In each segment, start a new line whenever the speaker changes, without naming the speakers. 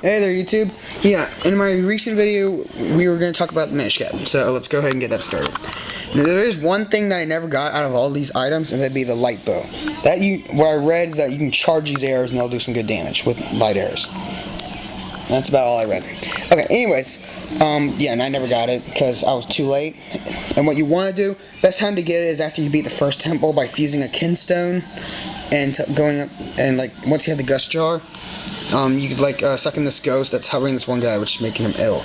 Hey there, YouTube. Yeah, in my recent video, we were going to talk about the Minish cap, so let's go ahead and get that started. Now, there is one thing that I never got out of all these items, and that'd be the light bow. What I read is that you can charge these arrows, and they'll do some good damage with light arrows. That's about all I read. Okay, anyways, yeah, and I never got it because I was too late. And what you want to do, best time to get it is after you beat the first temple by fusing a kinstone and going up, and like once you have the gust jar, you could like suck in this ghost that's hovering this one guy, which is making him ill.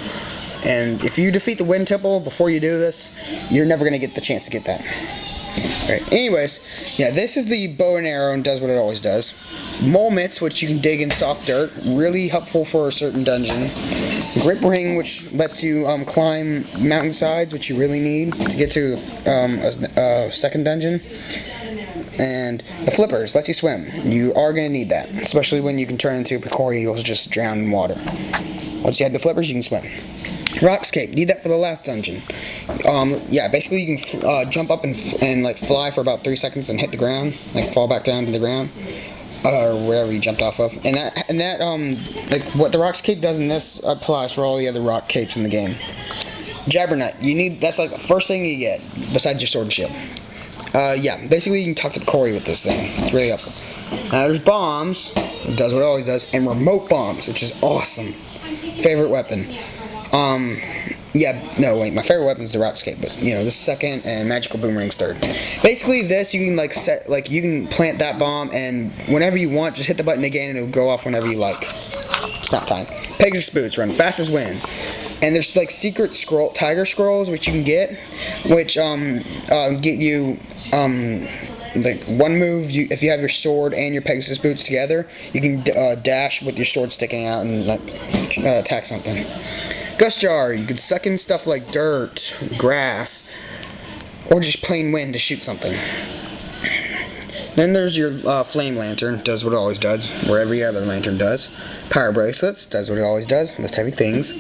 And if you defeat the wind temple before you do this, you're never gonna get the chance to get that. Alright, anyways, yeah, this is the bow and arrow and does what it always does. Mole mitts, which you can dig in soft dirt, really helpful for a certain dungeon. Grip ring, which lets you climb mountainsides, which you really need to get to a second dungeon. And the flippers lets you swim. You are going to need that, especially when you can turn into a Picori, you'll just drown in water. Once you have the flippers, you can swim. Rockscape, need that for the last dungeon. Yeah, basically you can jump up and like fly for about 3 seconds and hit the ground, like fall back down to the ground, or wherever you jumped off of. And that like what the Rockscape does in this applies for all the other rock capes in the game. Jabbernut, that's like the first thing you get besides your sword and shield. Yeah, basically you can talk to Corey with this thing. It's really helpful. There's bombs, it does what it always does, and remote bombs, which is awesome. Favorite weapon. Yeah, no, wait, my favorite weapon is the Rockscape, but, you know, the second, and Magical Boomerang's third. Basically, this, you can, like, you can plant that bomb, and whenever you want, just hit the button again, and it'll go off whenever you like. Stop time. Pegasus Boots, run fast as wind. And there's, like, secret tiger scrolls, which you can get, which, get you, like, one move, if you have your sword and your Pegasus Boots together, you can, dash with your sword sticking out and, like, attack something. Gust Jar, you can suck in stuff like dirt, grass, or just plain wind to shoot something. Then there's your Flame Lantern, does what it always does, where every other lantern does. Power Bracelets, does what it always does, lift heavy things.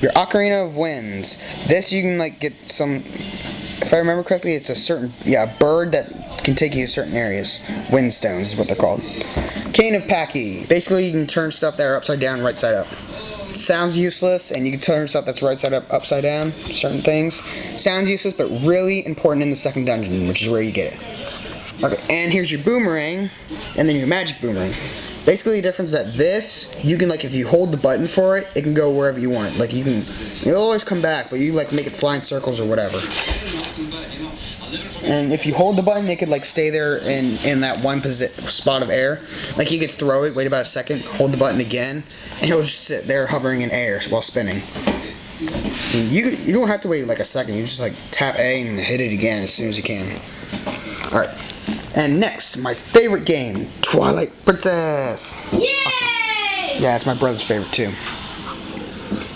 Your Ocarina of Winds, this you can like get some, if I remember correctly, it's a certain, bird that can take you to certain areas. Windstones is what they're called. Cane of Paki, basically you can turn stuff that are upside down, right side up. Sounds useless, and you can turn stuff that's right side up, upside down, certain things. Sounds useless, but really important in the second dungeon, which is where you get it. Okay, and here's your boomerang, and then your magic boomerang. Basically, the difference is that this, you can, like, if you hold the button for it, it can go wherever you want. Like, it'll always come back, but you, like, make it fly in circles or whatever. And if you hold the button, it could, like, stay there in that one spot of air. Like, you could throw it, wait about a second, hold the button again, and it'll just sit there hovering in air while spinning. And you don't have to wait, like, a second. You just, like, tap A and hit it again as soon as you can. Alright. And next, my favorite game, Twilight Princess.
Yay!
Yeah, it's my brother's favorite too.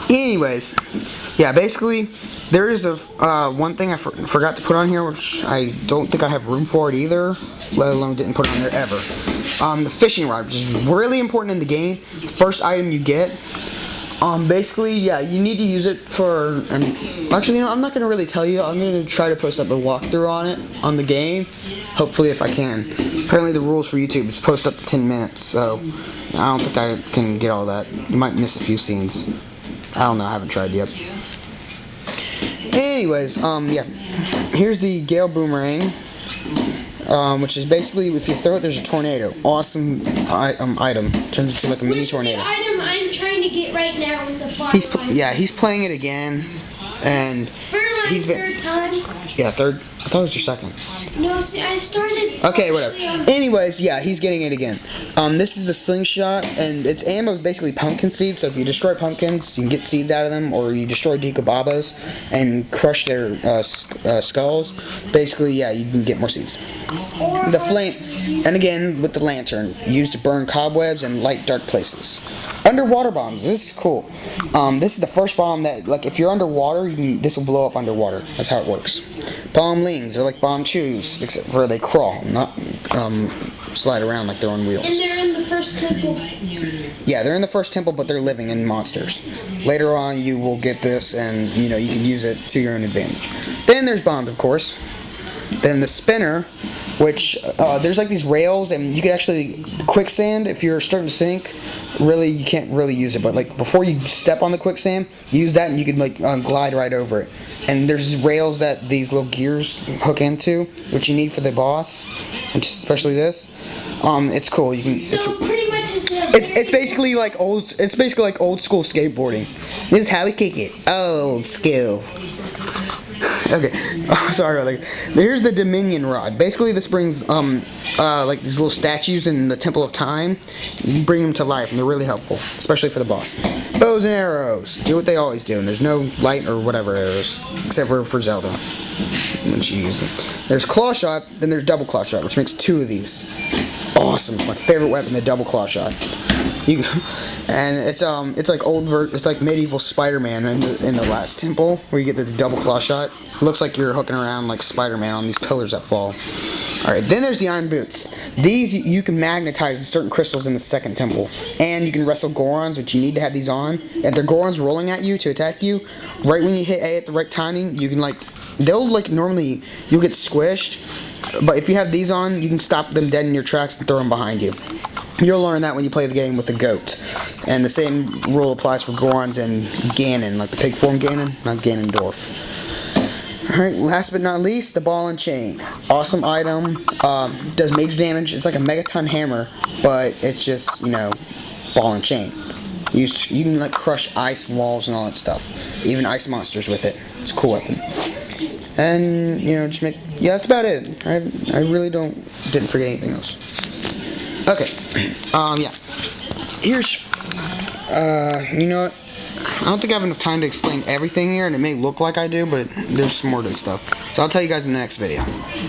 Anyways, yeah, basically, there is a one thing I forgot to put on here, which I don't think I have room for it either, let alone didn't put it on there ever. The fishing rod, which is really important in the game. First item you get. Basically, yeah, you need to use it for, actually, you know, I'm not going to really tell you. I'm going to try to post up a walkthrough on it, on the game, hopefully if I can. Apparently the rules for YouTube is post up to 10 minutes, so I don't think I can get all that. You might miss a few scenes. I don't know, I haven't tried yet. Anyways, yeah, here's the Gale Boomerang, which is basically, if you throw it, there's a tornado. Awesome item. Turns into like a mini tornado.
Which item I'm trying to get right now with the fire.
He's playing it again, and
third time.
Yeah, third. I thought it was your second.
No, see, I started.
Okay, whatever. Anyways, yeah, he's getting it again. This is the slingshot, and its ammo is basically pumpkin seeds. So if you destroy pumpkins, you can get seeds out of them, or you destroy Dekababas and crush their skulls. Basically, yeah, you can get more seeds. The flame, and again with the lantern, used to burn cobwebs and light dark places. Underwater bombs. This is cool. This is the first bomb that, like, if you're underwater, this will blow up underwater. That's how it works. Bomblings, they're like bomb chews, except for they crawl, not slide around like they're on wheels.
And they're in the first temple.
Yeah, they're in the first temple, but they're living in monsters. Later on, you will get this, and you know you can use it to your own advantage. Then there's bombs, of course. Then the spinner, which there's like these rails, and you can actually quicksand if you're starting to sink. Really, you can't really use it, but like before you step on the quicksand, use that, and you can like glide right over it. And there's rails that these little gears hook into, which you need for the boss, which especially this. It's cool. You can.
So pretty much
It's basically like old school skateboarding. This is how we kick it. Old school. Okay. Oh, sorry about that. Here's the Dominion rod. Basically, this brings like these little statues in the Temple of Time. You can bring them to life, and they're really helpful, especially for the boss. Bows and arrows. Do what they always do, and there's no light or whatever arrows, except for Zelda when she uses them. There's claw shot, then there's double claw shot, which makes 2 of these. Awesome. It's my favorite weapon, the double claw shot. And it's like medieval Spider-Man in the last temple where you get the double claw shot. It looks like you're hooking around like Spider-Man on these pillars that fall. Alright, then there's the iron boots. These you can magnetize certain crystals in the second temple, and you can wrestle Gorons, which you need to have these on. If they're Gorons rolling at you to attack you, right when you hit A at the right timing, you can normally you'll get squished. But if you have these on, you can stop them dead in your tracks and throw them behind you. You'll learn that when you play the game with the goat. And the same rule applies for Gorons and Ganon, like the pig form Ganon, not Ganondorf. Alright, last but not least, the ball and chain. Awesome item. Does major damage. It's like a megaton hammer, but it's just, ball and chain. You can like crush ice walls and all that stuff. Even ice monsters with it. It's a cool weapon. And that's about it. I really didn't forget anything else. Okay. Yeah. Here's you know what? I don't think I have enough time to explain everything here, and it may look like I do, but there's some more to this stuff. So I'll tell you guys in the next video.